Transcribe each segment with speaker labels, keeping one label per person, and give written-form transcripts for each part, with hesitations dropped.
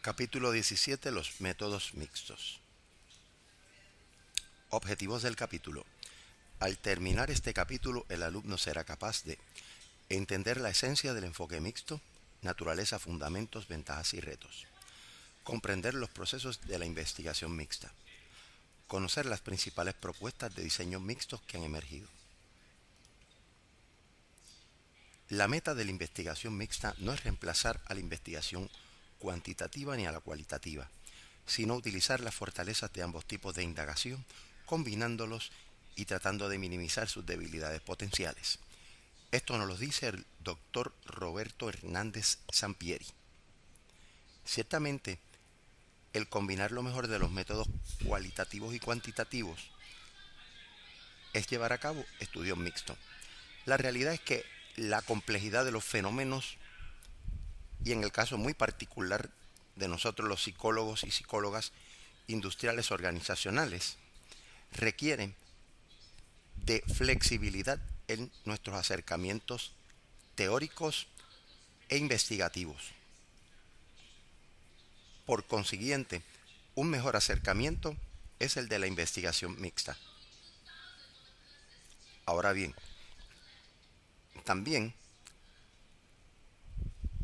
Speaker 1: Capítulo 17. Los métodos mixtos. Objetivos del capítulo. Al terminar este capítulo, el alumno será capaz de entender la esencia del enfoque mixto, naturaleza, fundamentos, ventajas y retos. Comprender los procesos de la investigación mixta. Conocer las principales propuestas de diseño mixtos que han emergido. La meta de la investigación mixta no es reemplazar a la investigación cuantitativa ni a la cualitativa, sino utilizar las fortalezas de ambos tipos de indagación, combinándolos y tratando de minimizar sus debilidades potenciales. Esto nos lo dice el doctor Roberto Hernández Sampieri. Ciertamente, el combinar lo mejor de los métodos cualitativos y cuantitativos es llevar a cabo estudios mixtos. La realidad es que la complejidad de los fenómenos, y en el caso muy particular de nosotros los psicólogos y psicólogas industriales organizacionales, requieren de flexibilidad en nuestros acercamientos teóricos e investigativos. Por consiguiente, un mejor acercamiento es el de la investigación mixta. Ahora bien, también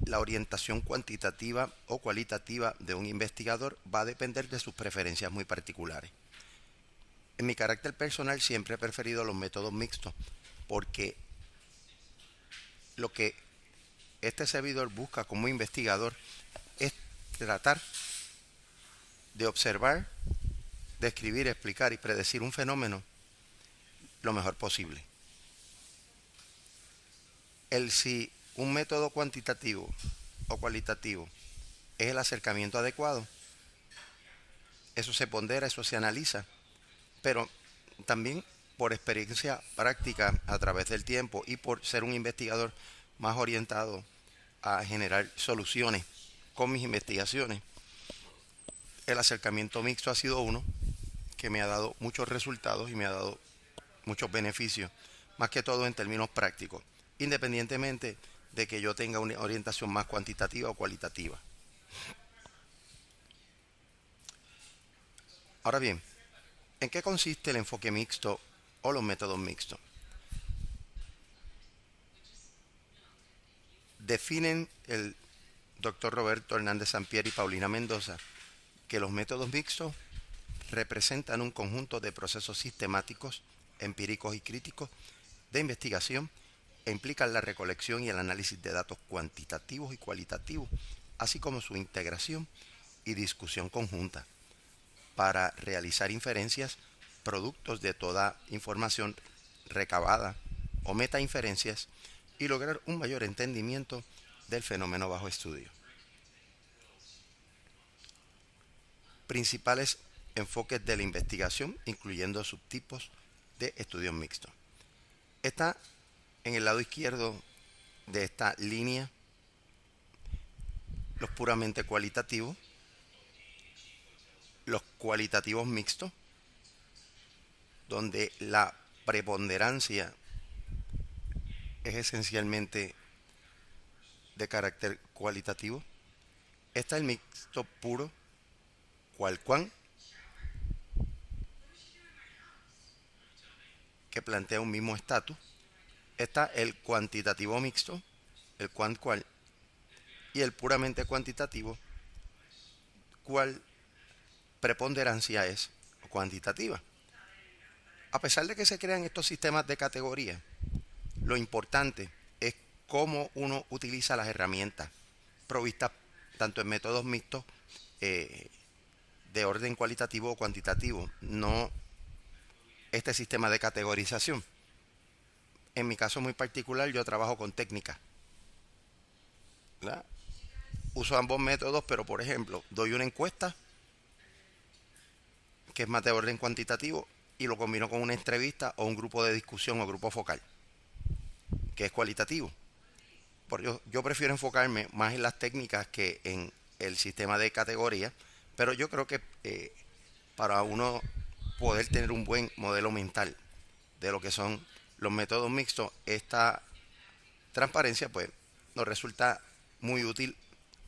Speaker 1: la orientación cuantitativa o cualitativa de un investigador va a depender de sus preferencias muy particulares. En mi carácter personal siempre he preferido los métodos mixtos porque lo que este servidor busca como investigador es tratar de observar, describir, explicar y predecir un fenómeno lo mejor posible. Si un método cuantitativo o cualitativo es el acercamiento adecuado, eso se pondera, eso se analiza, pero también por experiencia práctica a través del tiempo y por ser un investigador más orientado a generar soluciones con mis investigaciones, el acercamiento mixto ha sido uno que me ha dado muchos resultados y me ha dado muchos beneficios, más que todo en términos prácticos, independientemente de que yo tenga una orientación más cuantitativa o cualitativa. Ahora bien, ¿en qué consiste el enfoque mixto o los métodos mixtos? Definen el doctor Roberto Hernández Sampieri y Paulina Mendoza que los métodos mixtos representan un conjunto de procesos sistemáticos, empíricos y críticos de investigación e implican la recolección y el análisis de datos cuantitativos y cualitativos, así como su integración y discusión conjunta para realizar inferencias productos de toda información recabada o metainferencias y lograr un mayor entendimiento del fenómeno bajo estudio. Principales enfoques de la investigación, incluyendo subtipos de estudios mixtos. Está en el lado izquierdo de esta línea los puramente cualitativos, los cualitativos mixtos, donde la preponderancia es esencialmente de carácter cualitativo. Está el mixto puro, cual, que plantea un mismo estatus. Está el cuantitativo mixto, el cual, y el puramente cuantitativo, cual preponderancia es cuantitativa. A pesar de que se crean estos sistemas de categoría, lo importante es cómo uno utiliza las herramientas provistas tanto en métodos mixtos de orden cualitativo o cuantitativo, no este sistema de categorización. En mi caso muy particular, yo trabajo con técnicas, ¿verdad? Uso ambos métodos, pero por ejemplo, doy una encuesta que es más de orden cuantitativo y lo combino con una entrevista o un grupo de discusión o grupo focal, que es cualitativo. Yo prefiero enfocarme más en las técnicas que en el sistema de categoría, pero yo creo que para uno poder tener un buen modelo mental de lo que son los métodos mixtos, esta transparencia pues nos resulta muy útil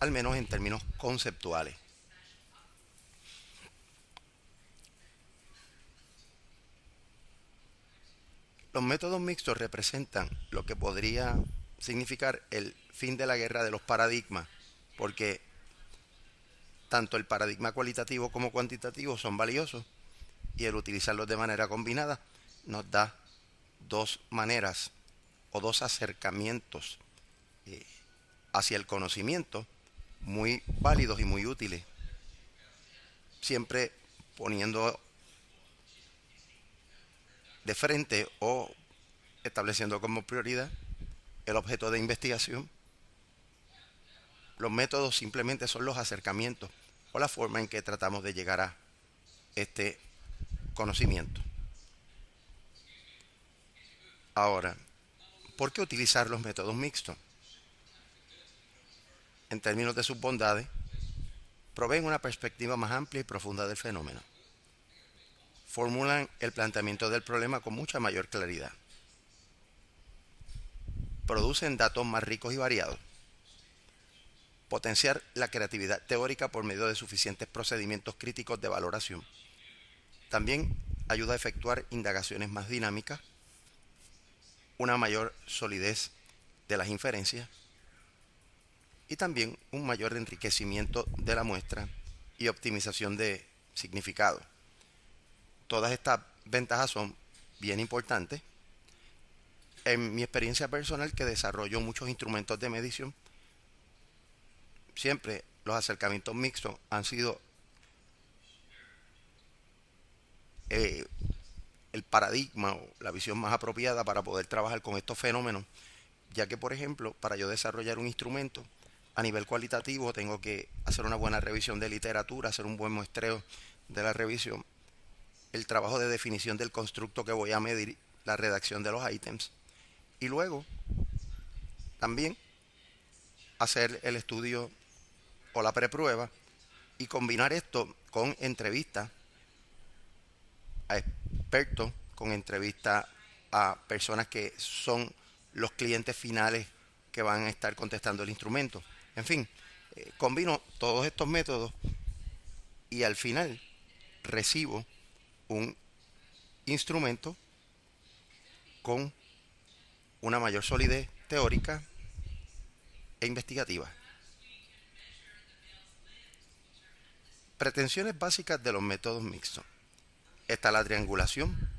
Speaker 1: al menos en términos conceptuales. Los métodos mixtos representan lo que podría significar el fin de la guerra de los paradigmas, porque tanto el paradigma cualitativo como cuantitativo son valiosos y el utilizarlos de manera combinada nos da dos maneras o dos acercamientos hacia el conocimiento muy válidos y muy útiles, siempre poniendo de frente o estableciendo como prioridad el objeto de investigación. Los métodos simplemente son los acercamientos o la forma en que tratamos de llegar a este conocimiento. Ahora, ¿por qué utilizar los métodos mixtos? En términos de sus bondades, proveen una perspectiva más amplia y profunda del fenómeno. Formulan el planteamiento del problema con mucha mayor claridad. Producen datos más ricos y variados. Potenciar la creatividad teórica por medio de suficientes procedimientos críticos de valoración. También ayuda a efectuar indagaciones más dinámicas, una mayor solidez de las inferencias y también un mayor enriquecimiento de la muestra y optimización de significado. Todas estas ventajas son bien importantes. En mi experiencia personal, que desarrollo muchos instrumentos de medición, siempre los acercamientos mixtos han sido el paradigma o la visión más apropiada para poder trabajar con estos fenómenos, ya que, por ejemplo, para yo desarrollar un instrumento a nivel cualitativo tengo que hacer una buena revisión de literatura, hacer un buen muestreo de la revisión, el trabajo de definición del constructo que voy a medir, la redacción de los ítems y luego también hacer el estudio o la preprueba y combinar esto con entrevistas a expertos, con entrevistas a personas que son los clientes finales que van a estar contestando el instrumento. En fin, combino todos estos métodos y al final recibo un instrumento con una mayor solidez teórica e investigativa. Pretensiones básicas de los métodos mixtos. Está la triangulación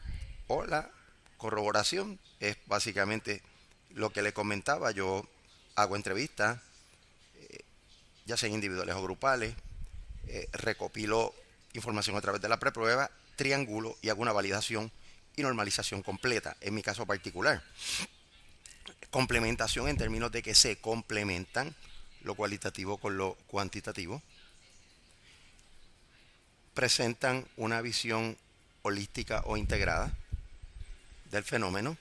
Speaker 1: o la corroboración. Es básicamente lo que le comentaba. Yo hago entrevistas, ya sean individuales o grupales, recopilo información a través de la preprueba, triangulo y hago una validación y normalización completa, en mi caso particular. Complementación en términos de que se complementan lo cualitativo con lo cuantitativo. Presentan una visión holística o integrada del fenómeno.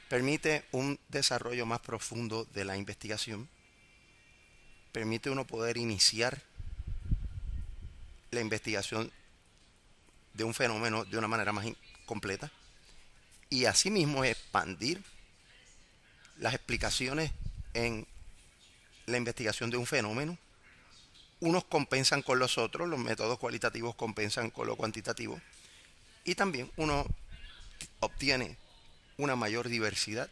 Speaker 1: Permite un desarrollo más profundo de la investigación. Permite uno poder iniciar la investigación de un fenómeno de una manera más completa y asimismo expandir las explicaciones en la investigación de un fenómeno. Unos compensan con los otros, los métodos cualitativos compensan con lo cuantitativo y también uno obtiene una mayor diversidad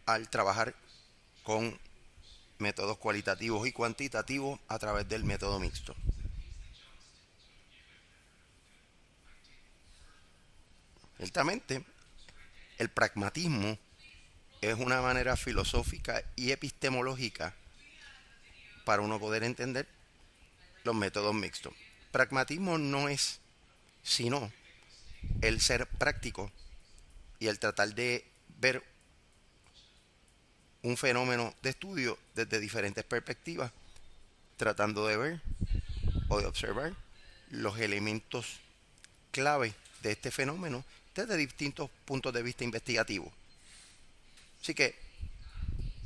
Speaker 1: al trabajar con métodos cualitativos y cuantitativos a través del método mixto. Ciertamente, el pragmatismo es una manera filosófica y epistemológica para uno poder entender los métodos mixtos. Pragmatismo no es sino el ser práctico y el tratar de ver un fenómeno de estudio desde diferentes perspectivas, tratando de ver o de observar los elementos clave de este fenómeno desde distintos puntos de vista investigativos. Así que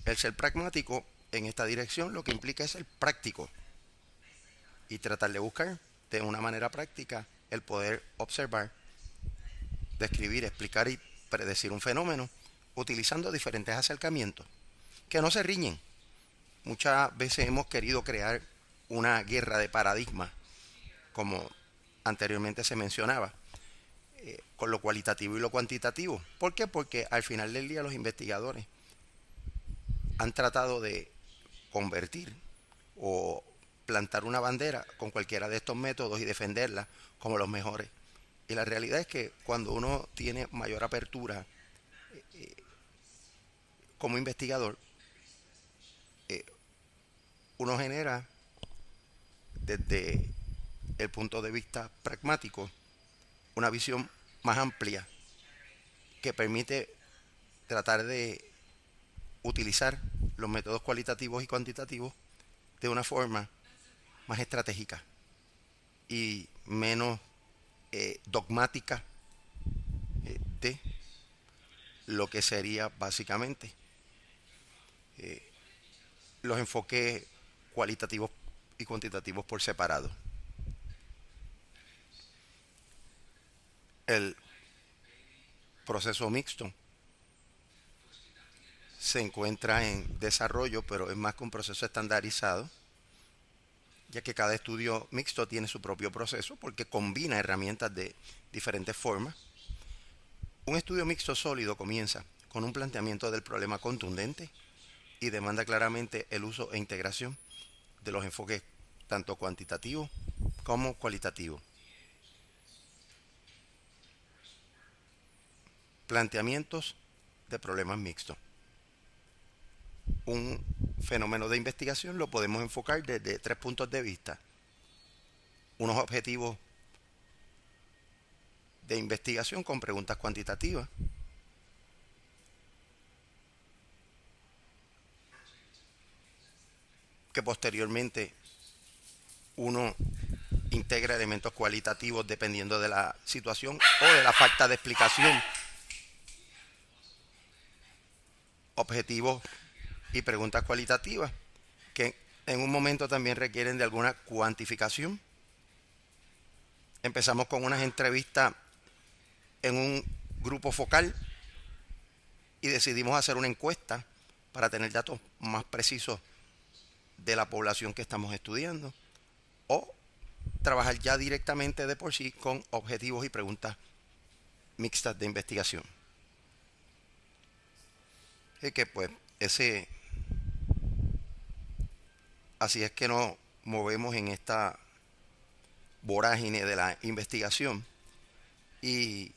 Speaker 1: el ser pragmático en esta dirección lo que implica es ser práctico y tratar de buscar de una manera práctica el poder observar, describir, explicar y predecir un fenómeno utilizando diferentes acercamientos que no se riñen. muchas veces hemos querido crear una guerra de paradigmas, como anteriormente se mencionaba, con lo cualitativo y lo cuantitativo. ¿Por qué? Porque al final del día los investigadores han tratado de convertir o plantar una bandera con cualquiera de estos métodos y defenderla como los mejores. Y la realidad es que cuando uno tiene mayor apertura como investigador, eh, uno genera desde el punto de vista pragmático una visión más amplia que permite tratar de utilizar los métodos cualitativos y cuantitativos de una forma más estratégica y menos dogmática de lo que sería básicamente los enfoques cualitativos y cuantitativos por separado. El proceso mixto se encuentra en desarrollo, pero es más que un proceso estandarizado, ya que cada estudio mixto tiene su propio proceso porque combina herramientas de diferentes formas. Un estudio mixto sólido comienza con un planteamiento del problema contundente y demanda claramente el uso e integración de los enfoques tanto cuantitativos como cualitativos. Planteamientos de problemas mixtos. Un fenómeno de investigación lo podemos enfocar desde tres puntos de vista. Unos objetivos de investigación con preguntas cuantitativas, que posteriormente uno integra elementos cualitativos dependiendo de la situación o de la falta de explicación. Objetivos y preguntas cualitativas que en un momento también requieren de alguna cuantificación. Empezamos con unas entrevistas en un grupo focal y decidimos hacer una encuesta para tener datos más precisos de la población que estamos estudiando, o trabajar ya directamente de por sí con objetivos y preguntas mixtas de investigación. Es que pues así es que nos movemos en esta vorágine de la investigación. Y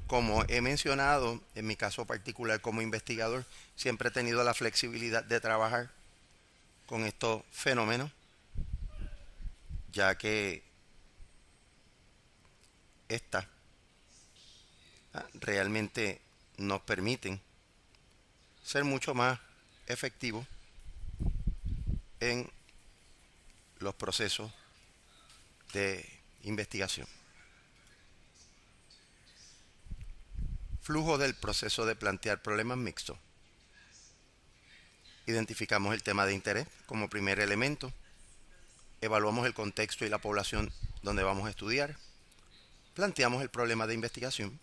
Speaker 1: como he mencionado, en mi caso particular como investigador, siempre he tenido la flexibilidad de trabajar con estos fenómenos, ya que estas realmente nos permiten ser mucho más efectivos en los procesos de investigación. Flujo del proceso de plantear problemas mixtos. Identificamos el tema de interés como primer elemento. Evaluamos el contexto y la población donde vamos a estudiar. Planteamos el problema de investigación.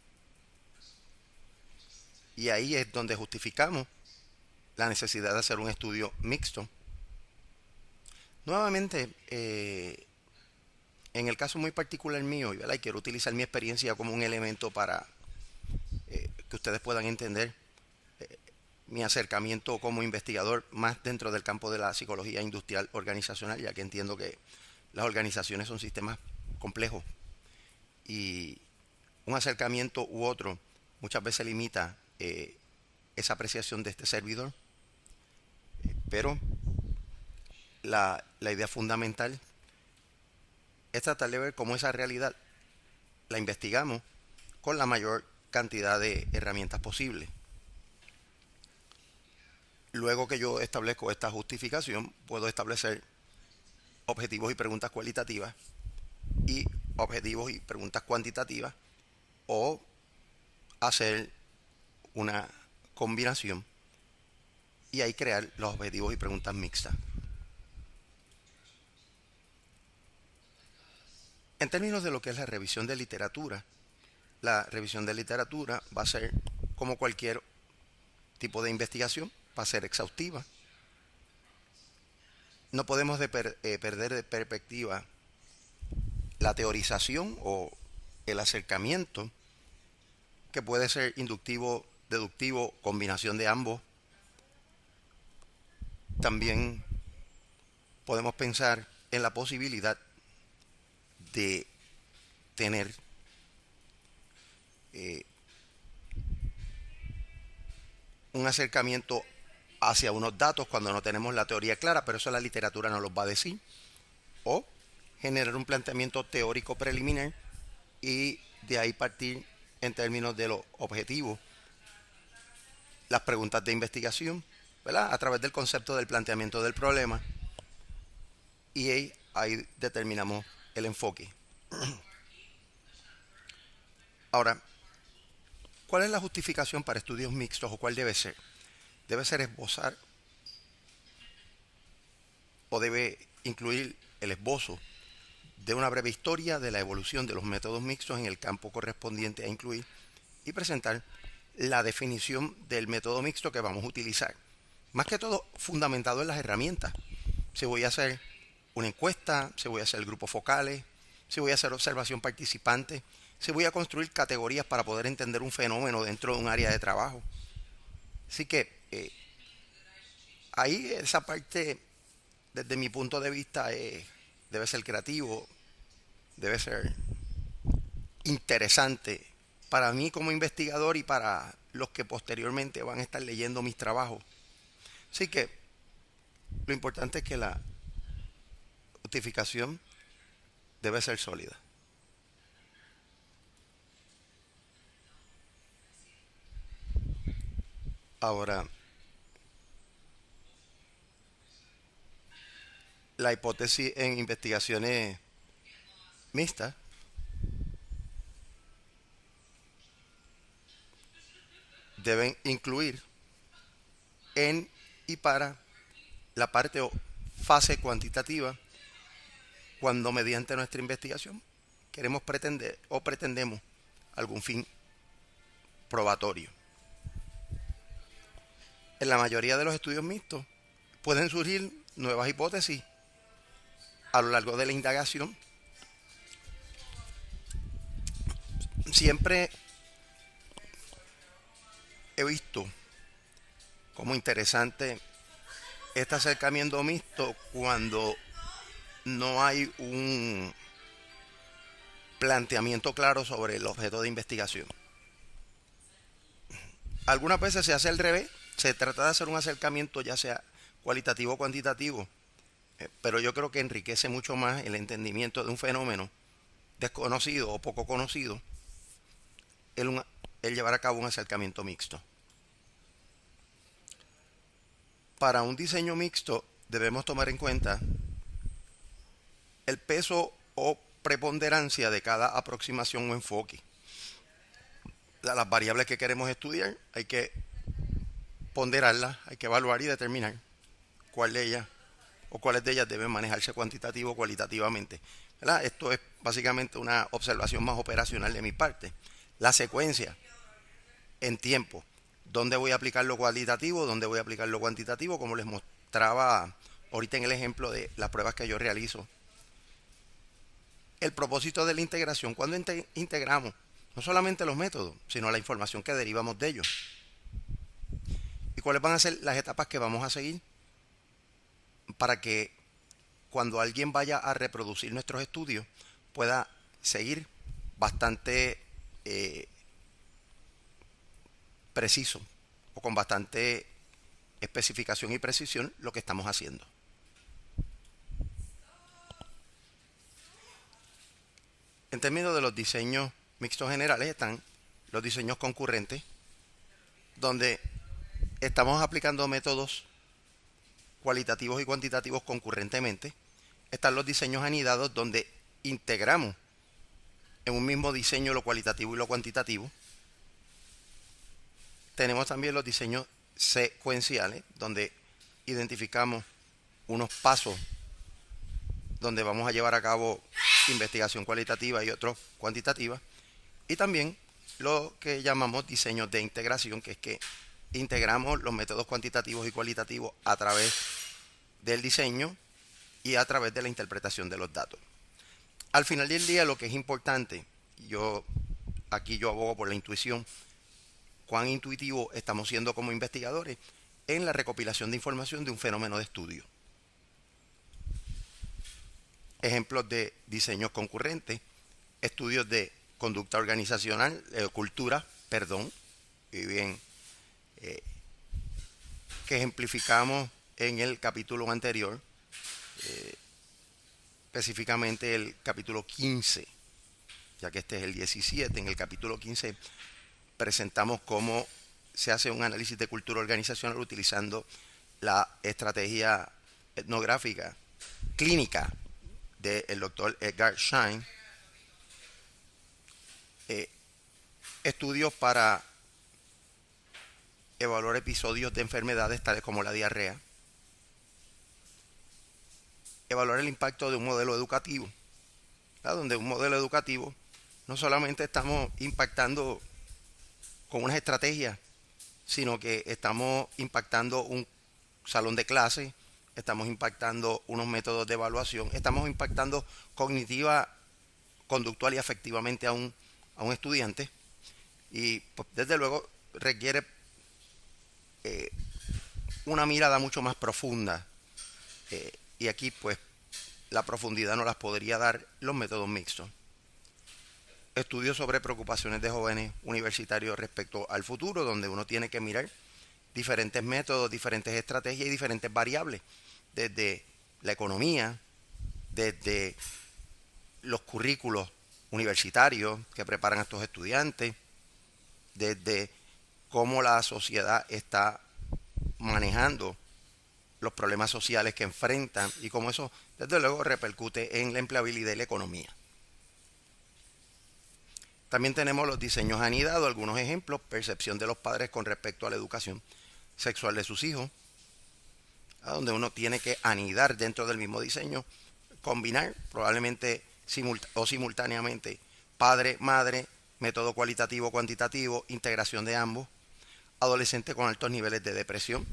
Speaker 1: Y ahí es donde justificamos la necesidad de hacer un estudio mixto. Nuevamente, en el caso muy particular mío, y quiero utilizar mi experiencia como un elemento para que ustedes puedan entender mi acercamiento como investigador más dentro del campo de la psicología industrial organizacional, ya que entiendo que las organizaciones son sistemas complejos y un acercamiento u otro muchas veces limita esa apreciación de este servidor, pero la idea fundamental es tratar de ver cómo esa realidad la investigamos con la mayor cantidad de herramientas posibles. Luego que yo establezco esta justificación, puedo establecer objetivos y preguntas cualitativas y objetivos y preguntas cuantitativas, o hacer una combinación y ahí crear los objetivos y preguntas mixtas. En términos de lo que es la revisión de literatura va a ser como cualquier tipo de investigación, va a ser exhaustiva. no podemos perder de perspectiva la teorización o el acercamiento, que puede ser inductivo, deductivo, combinación de ambos. También podemos pensar en la posibilidad de tener un acercamiento hacia unos datos cuando no tenemos la teoría clara, pero eso la literatura no los va a decir, o generar un planteamiento teórico preliminar y de ahí partir en términos de los objetivos, las preguntas de investigación, ¿verdad? A través del concepto del planteamiento del problema, y ahí determinamos el enfoque. Ahora, ¿cuál es la justificación para estudios mixtos o cuál debe ser? ¿Debe ser esbozar o debe incluir el esbozo de una breve historia de la evolución de los métodos mixtos en el campo correspondiente a incluir y presentar la definición del método mixto que vamos a utilizar? Más que todo fundamentado en las herramientas. Si voy a hacer una encuesta, si voy a hacer grupos focales, si voy a hacer observación participante, si voy a construir categorías para poder entender un fenómeno dentro de un área de trabajo. Así que ahí esa parte, desde mi punto de vista, debe ser creativo, debe ser interesante para mí como investigador y para los que posteriormente van a estar leyendo mis trabajos. Así que lo importante es que la justificación debe ser sólida. Ahora, la hipótesis en investigaciones mixtas deben incluir en y para la parte o fase cuantitativa cuando mediante nuestra investigación queremos pretender o pretendemos algún fin probatorio. En la mayoría de los estudios mixtos pueden surgir nuevas hipótesis a lo largo de la indagación. Siempre he visto como interesante este acercamiento mixto cuando no hay un planteamiento claro sobre el objeto de investigación. Algunas veces se hace al revés, se trata de hacer un acercamiento ya sea cualitativo o cuantitativo, pero yo creo que enriquece mucho más el entendimiento de un fenómeno desconocido o poco conocido el llevar a cabo un acercamiento mixto. Para un diseño mixto debemos tomar en cuenta el peso o preponderancia de cada aproximación o enfoque. Las variables que queremos estudiar hay que ponderarlas, hay que evaluar y determinar cuál de ellas o cuáles de ellas deben manejarse cuantitativo o cualitativamente, ¿verdad? Esto es básicamente una observación más operacional de mi parte. La secuencia en tiempo, dónde voy a aplicar lo cualitativo, dónde voy a aplicar lo cuantitativo, como les mostraba ahorita en el ejemplo de las pruebas que yo realizo. El propósito de la integración, cuando integramos no solamente los métodos, sino la información que derivamos de ellos. ¿Y cuáles van a ser las etapas que vamos a seguir para que cuando alguien vaya a reproducir nuestros estudios pueda seguir bastante preciso o con bastante especificación y precisión lo que estamos haciendo? En términos de los diseños mixtos generales están los diseños concurrentes, donde estamos aplicando métodos cualitativos y cuantitativos concurrentemente. Están los diseños anidados, donde integramos en un mismo diseño lo cualitativo y lo cuantitativo. Tenemos también los diseños secuenciales, donde identificamos unos pasos donde vamos a llevar a cabo investigación cualitativa y otros cuantitativa. Y también lo que llamamos diseños de integración, que es que integramos los métodos cuantitativos y cualitativos a través del diseño y a través de la interpretación de los datos. Al final del día, lo que es importante, aquí yo abogo por la intuición, cuán intuitivo estamos siendo como investigadores en la recopilación de información de un fenómeno de estudio. Ejemplos de diseños concurrentes, estudios de conducta organizacional, cultura, perdón, y bien, que ejemplificamos en el capítulo anterior, específicamente el capítulo 15, ya que este es el 17. En el capítulo 15 presentamos cómo se hace un análisis de cultura organizacional utilizando la estrategia etnográfica clínica del doctor Edgar Schein, estudios para evaluar episodios de enfermedades tales como la diarrea, evaluar el impacto de un modelo educativo, ¿verdad? Donde un modelo educativo no solamente estamos impactando con unas estrategias, sino que estamos impactando un salón de clase, estamos impactando unos métodos de evaluación, estamos impactando cognitiva, conductual y afectivamente a un estudiante, y pues, desde luego requiere una mirada mucho más profunda, y aquí pues la profundidad no las podría dar los métodos mixtos. Estudios sobre preocupaciones de jóvenes universitarios respecto al futuro, donde uno tiene que mirar diferentes métodos, diferentes estrategias y diferentes variables, desde la economía, desde los currículos universitarios que preparan a estos estudiantes, desde cómo la sociedad está manejando los problemas sociales que enfrentan y cómo eso, desde luego, repercute en la empleabilidad y la economía. También tenemos los diseños anidados, algunos ejemplos: percepción de los padres con respecto a la educación sexual de sus hijos, donde uno tiene que anidar dentro del mismo diseño, combinar probablemente simultáneamente padre, madre, método cualitativo, cuantitativo, integración de ambos, adolescente con altos niveles de depresión,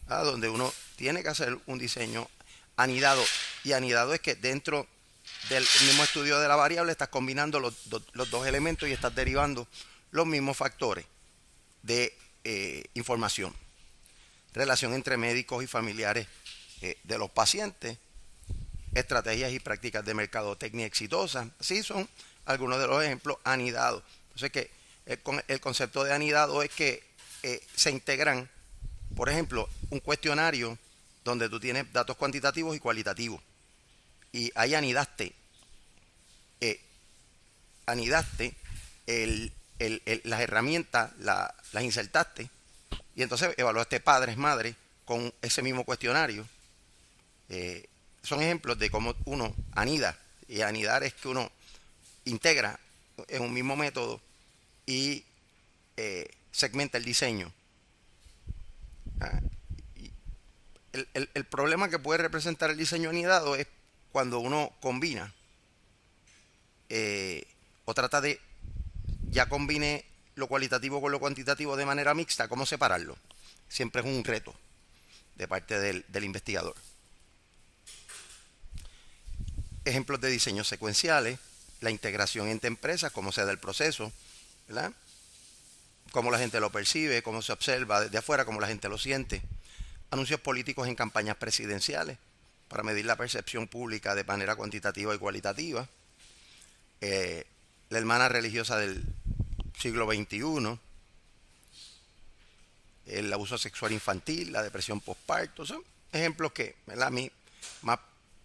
Speaker 1: donde uno tiene que hacer un diseño anidado, y anidado es que dentro del mismo estudio de la variable estás combinando los dos elementos y estás derivando los mismos factores de información. Relación entre médicos y familiares de los pacientes, estrategias y prácticas de mercadotecnia exitosas. Así son algunos de los ejemplos anidados. Entonces, que el concepto de anidado es que se integran, por ejemplo, un cuestionario donde tú tienes datos cuantitativos y cualitativos, y ahí anidaste las herramientas, las insertaste, y entonces evaluaste padres, madres con ese mismo cuestionario. Son ejemplos de cómo uno anida, y anidar es que uno integra en un mismo método y segmenta el diseño. El problema que puede representar el diseño anidado es cuando uno combina o trata de, ya combine lo cualitativo con lo cuantitativo de manera mixta, ¿cómo separarlo? Siempre es un reto de parte del investigador. Ejemplos de diseños secuenciales: la integración entre empresas, cómo se da el proceso, ¿verdad? Cómo la gente lo percibe, cómo se observa desde afuera, cómo la gente lo siente. Anuncios políticos en campañas presidenciales para medir la percepción pública de manera cuantitativa y cualitativa. La hermana religiosa del siglo XXI, el abuso sexual infantil, la depresión postparto. Son ejemplos que, ¿verdad?, a mí más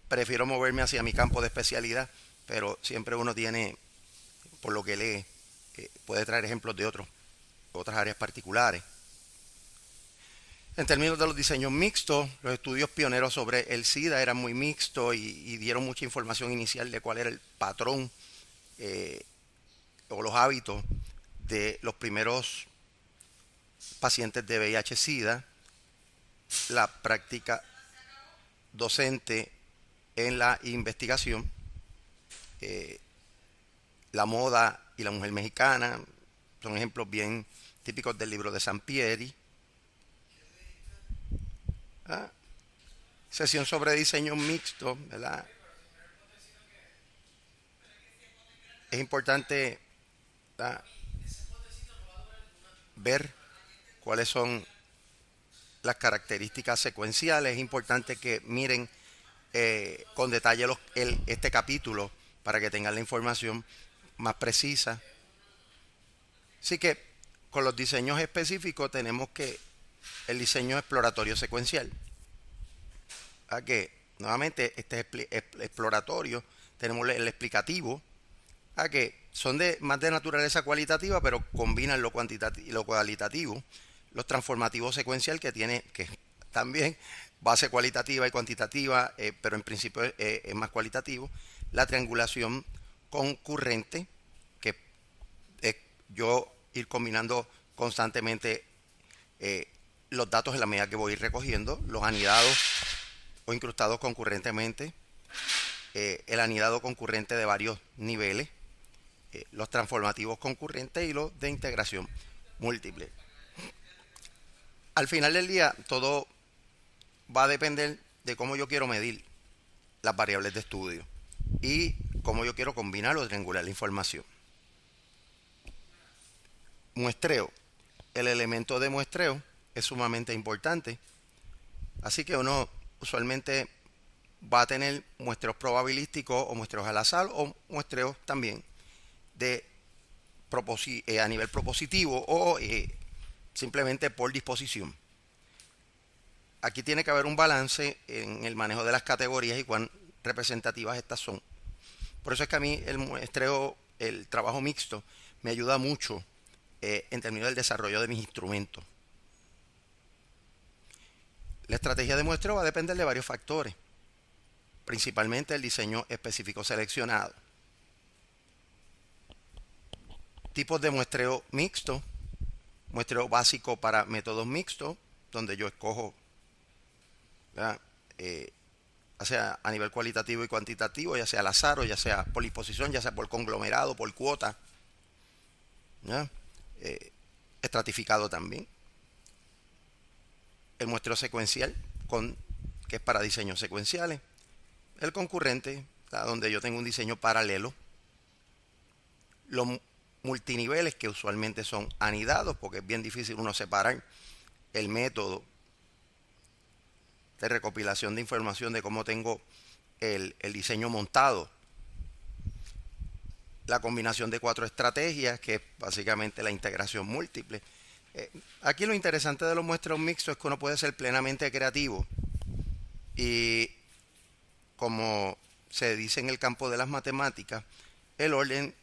Speaker 1: prefiero moverme hacia mi campo de especialidad, pero siempre uno tiene, por lo que lee, puede traer ejemplos de otras áreas particulares. En términos de los diseños mixtos, los estudios pioneros sobre el SIDA eran muy mixtos y dieron mucha información inicial de cuál era el patrón o los hábitos de los primeros pacientes de VIH-Sida. La práctica docente en la investigación, la moda y la mujer mexicana son ejemplos bien típicos del libro de Sampieri. sesión sobre diseño mixto, ¿verdad? Es importante, ¿verdad?, ver cuáles son las características secuenciales. Es importante que miren con detalle este capítulo para que tengan la información más precisa. Así que con los diseños específicos tenemos que el diseño exploratorio secuencial. A que nuevamente este es exploratorio, tenemos el explicativo, a que son más de naturaleza cualitativa, pero combinan lo cuantitativo y lo cualitativo. Los transformativos secuencial, que tiene que también base cualitativa y cuantitativa, pero en principio es más cualitativo. La triangulación concurrente, que es yo ir combinando constantemente los datos en la medida que voy a ir recogiendo, los anidados o incrustados concurrentemente, el anidado concurrente de varios niveles, los transformativos concurrentes y los de integración múltiple. Al final del día, todo va a depender de cómo yo quiero medir las variables de estudio y cómo yo quiero combinar o triangular la información. Muestreo. El elemento de muestreo es sumamente importante, así que uno usualmente va a tener muestreos probabilísticos o muestreos al azar o muestreos también de a nivel propositivo o simplemente por disposición. Aquí tiene que haber un balance en el manejo de las categorías y cuán representativas estas son. Por eso es que a mí el muestreo, el trabajo mixto, me ayuda mucho en términos del desarrollo de mis instrumentos. La estrategia de muestreo va a depender de varios factores, principalmente el diseño específico seleccionado. Tipos de muestreo mixto: muestreo básico para métodos mixtos, donde yo escojo, ya sea a nivel cualitativo y cuantitativo, ya sea al azar o ya sea por disposición, ya sea por conglomerado, por cuota, ¿ya? Estratificado también. El muestreo secuencial, que es para diseños secuenciales. El concurrente, donde yo tengo un diseño paralelo. Los multiniveles, que usualmente son anidados, porque es bien difícil uno separar el método de recopilación de información de cómo tengo el diseño montado. La combinación de 4 estrategias, que es básicamente la integración múltiple. Aquí lo interesante de los muestreos mixtos es que uno puede ser plenamente creativo y, como se dice en el campo de las matemáticas, el orden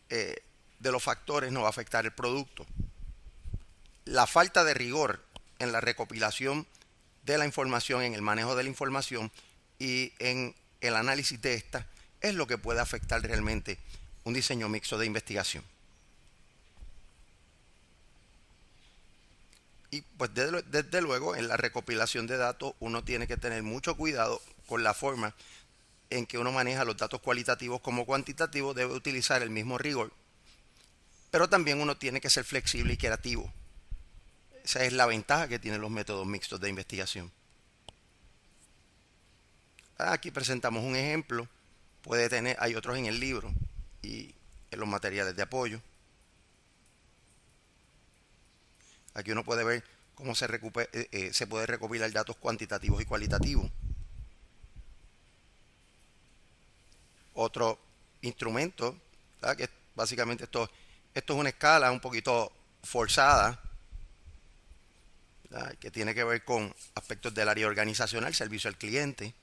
Speaker 1: de los factores no va a afectar el producto. La falta de rigor en la recopilación de la información, en el manejo de la información y en el análisis de esta es lo que puede afectar realmente un diseño mixto de investigación. Y pues desde luego en la recopilación de datos uno tiene que tener mucho cuidado con la forma en que uno maneja los datos cualitativos como cuantitativos. Debe utilizar el mismo rigor, pero también uno tiene que ser flexible y creativo. Esa es la ventaja que tienen los métodos mixtos de investigación. Aquí presentamos un ejemplo. Hay otros en el libro y en los materiales de apoyo. Aquí uno puede ver cómo se puede recopilar datos cuantitativos y cualitativos. Otro instrumento, ¿verdad?, que básicamente esto es una escala un poquito forzada, ¿verdad?, que tiene que ver con aspectos del área organizacional, servicio al cliente.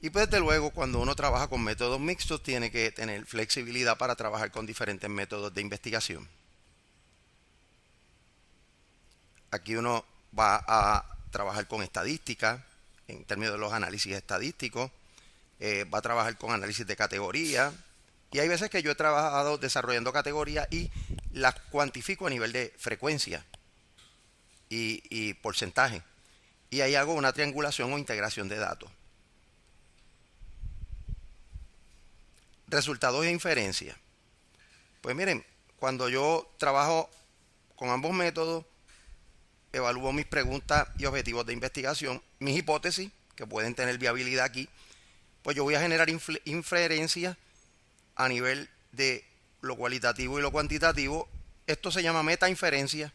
Speaker 1: Y pues desde luego, cuando uno trabaja con métodos mixtos, tiene que tener flexibilidad para trabajar con diferentes métodos de investigación. Aquí uno va a trabajar con estadística, en términos de los análisis estadísticos, va a trabajar con análisis de categoría, y hay veces que yo he trabajado desarrollando categorías y las cuantifico a nivel de frecuencia y porcentaje, y ahí hago una triangulación o integración de datos. Resultados e inferencia. Pues miren, cuando yo trabajo con ambos métodos, evalúo mis preguntas y objetivos de investigación, mis hipótesis, que pueden tener viabilidad aquí, pues yo voy a generar inferencias a nivel de lo cualitativo y lo cuantitativo. Esto se llama metainferencia.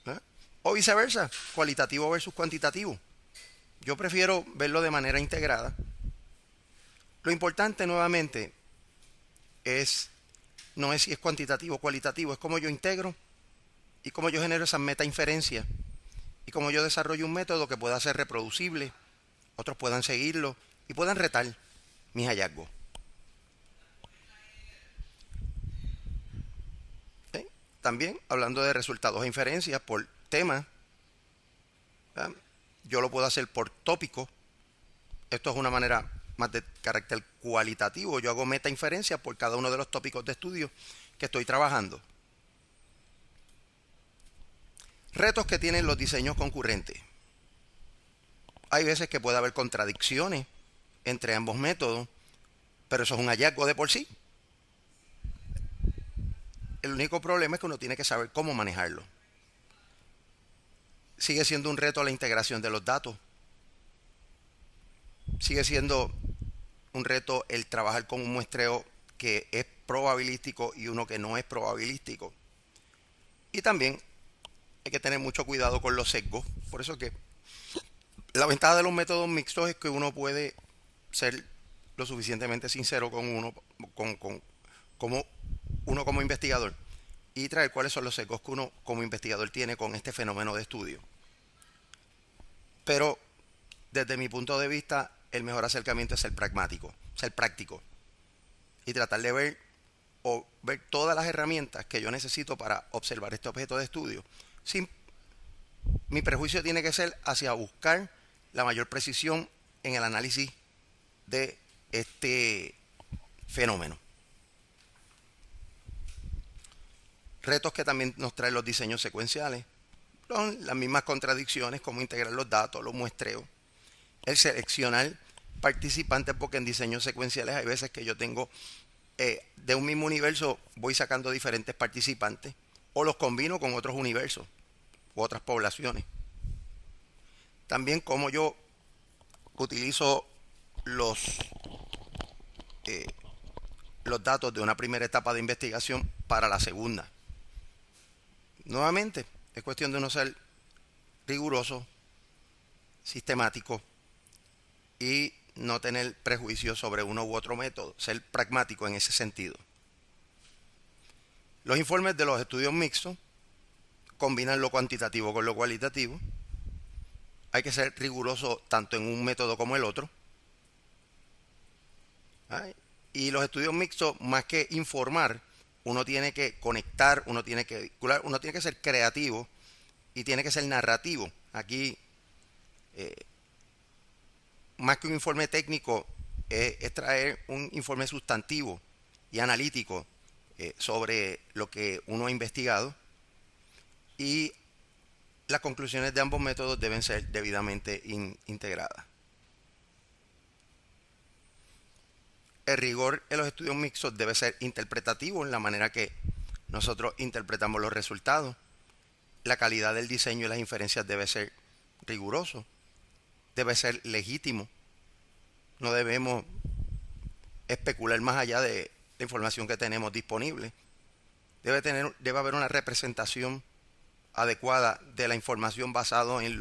Speaker 1: ¿Eh? O viceversa, cualitativo versus cuantitativo. Yo prefiero verlo de manera integrada. Lo importante nuevamente no es si es cuantitativo o cualitativo, es cómo yo integro y cómo yo genero esas metainferencias y cómo yo desarrollo un método que pueda ser reproducible, otros puedan seguirlo y puedan retar mis hallazgos. ¿Sí? También hablando de resultados e inferencias por tema, ¿verdad? Yo lo puedo hacer por tópico. Esto es una manera más de carácter cualitativo. Yo hago metainferencia por cada uno de los tópicos de estudio que estoy trabajando. Retos que tienen los diseños concurrentes. Hay veces que puede haber contradicciones entre ambos métodos, pero eso es un hallazgo de por sí. El único problema es que uno tiene que saber cómo manejarlo. Sigue siendo un reto la integración de los datos. Sigue siendo un reto el trabajar con un muestreo que es probabilístico y uno que no es probabilístico. Y también hay que tener mucho cuidado con los sesgos. Por eso que la ventaja de los métodos mixtos es que uno puede ser lo suficientemente sincero con uno, como investigador, y traer cuáles son los sesgos que uno como investigador tiene con este fenómeno de estudio. Pero desde mi punto de vista, el mejor acercamiento es ser pragmático, ser práctico y tratar de ver todas las herramientas que yo necesito para observar este objeto de estudio. Mi prejuicio tiene que ser hacia buscar la mayor precisión en el análisis de este fenómeno. Retos que también nos traen los diseños secuenciales son las mismas contradicciones, como integrar los datos, los muestreos, el seleccionar participantes, porque en diseños secuenciales hay veces que yo tengo de un mismo universo voy sacando diferentes participantes o los combino con otros universos u otras poblaciones. También cómo yo utilizo los datos de una primera etapa de investigación para la segunda. Nuevamente, es cuestión de uno ser riguroso, sistemático y no tener prejuicios sobre uno u otro método, ser pragmático en ese sentido. Los informes de los estudios mixtos combinan lo cuantitativo con lo cualitativo. Hay que ser riguroso tanto en un método como el otro. Y los estudios mixtos, más que informar, uno tiene que conectar, uno tiene que vincular, uno tiene que ser creativo y tiene que ser narrativo. Aquí, más que un informe técnico, es traer un informe sustantivo y analítico sobre lo que uno ha investigado, y las conclusiones de ambos métodos deben ser debidamente integradas. El rigor en los estudios mixtos debe ser interpretativo en la manera que nosotros interpretamos los resultados. La calidad del diseño y las inferencias debe ser riguroso, debe ser legítimo. No debemos especular más allá de la información que tenemos disponible. Debe haber una representación adecuada de la información basado en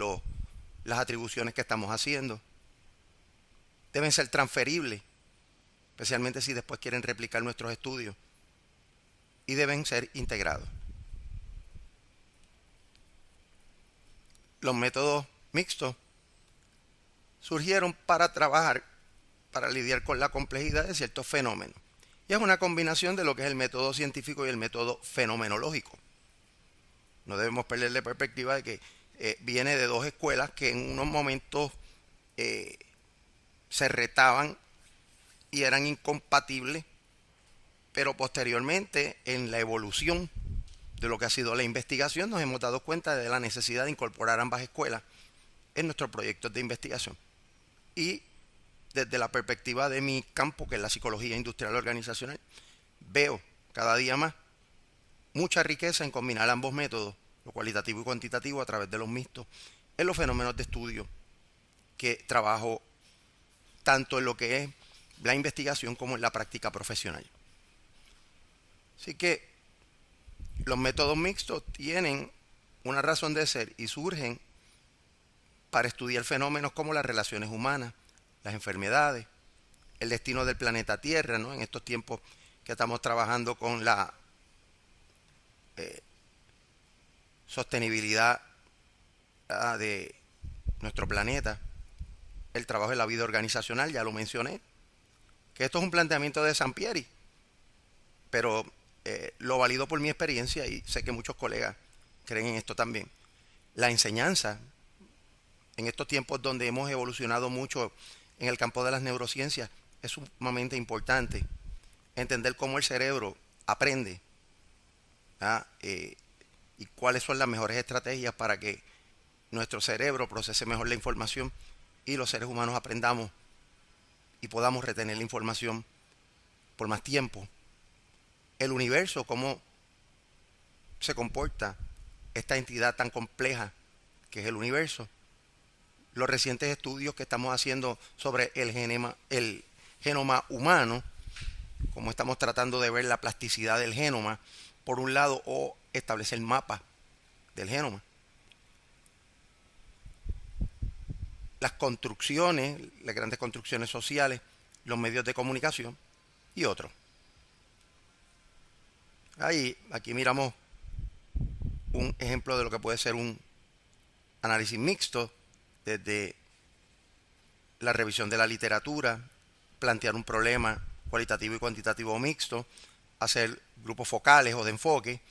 Speaker 1: las atribuciones que estamos haciendo. Deben ser transferibles, especialmente si después quieren replicar nuestros estudios, y deben ser integrados. Los métodos mixtos surgieron para lidiar con la complejidad de ciertos fenómenos, y es una combinación de lo que es el método científico y el método fenomenológico. No debemos perder la perspectiva de que viene de dos escuelas que en unos momentos se retaban y eran incompatibles, pero posteriormente en la evolución de lo que ha sido la investigación nos hemos dado cuenta de la necesidad de incorporar ambas escuelas en nuestros proyectos de investigación. Y desde la perspectiva de mi campo, que es la psicología industrial organizacional, veo cada día más mucha riqueza en combinar ambos métodos, lo cualitativo y cuantitativo a través de los mixtos, en los fenómenos de estudio que trabajo tanto en lo que es la investigación como en la práctica profesional. Así que los métodos mixtos tienen una razón de ser y surgen para estudiar fenómenos como las relaciones humanas, las enfermedades, el destino del planeta Tierra, ¿no? En estos tiempos que estamos trabajando con la sostenibilidad de nuestro planeta, el trabajo de la vida organizacional, ya lo mencioné, que esto es un planteamiento de Sampieri, pero lo valido por mi experiencia y sé que muchos colegas creen en esto también. La enseñanza, en estos tiempos donde hemos evolucionado mucho en el campo de las neurociencias, es sumamente importante entender cómo el cerebro aprende y cuáles son las mejores estrategias para que nuestro cerebro procese mejor la información y los seres humanos aprendamos y podamos retener la información por más tiempo. El universo, cómo se comporta esta entidad tan compleja que es el universo. Los recientes estudios que estamos haciendo sobre el genoma humano, cómo estamos tratando de ver la plasticidad del genoma, por un lado, o establecer mapas del genoma. Las construcciones, las grandes construcciones sociales, los medios de comunicación y otros. Aquí miramos un ejemplo de lo que puede ser un análisis mixto, desde la revisión de la literatura, plantear un problema cualitativo y cuantitativo mixto, hacer grupos focales o de enfoque,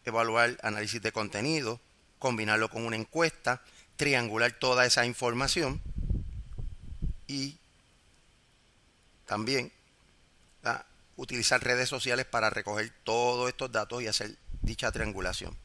Speaker 1: evaluar análisis de contenido, combinarlo con una encuesta, triangular toda esa información y también utilizar redes sociales para recoger todos estos datos y hacer dicha triangulación.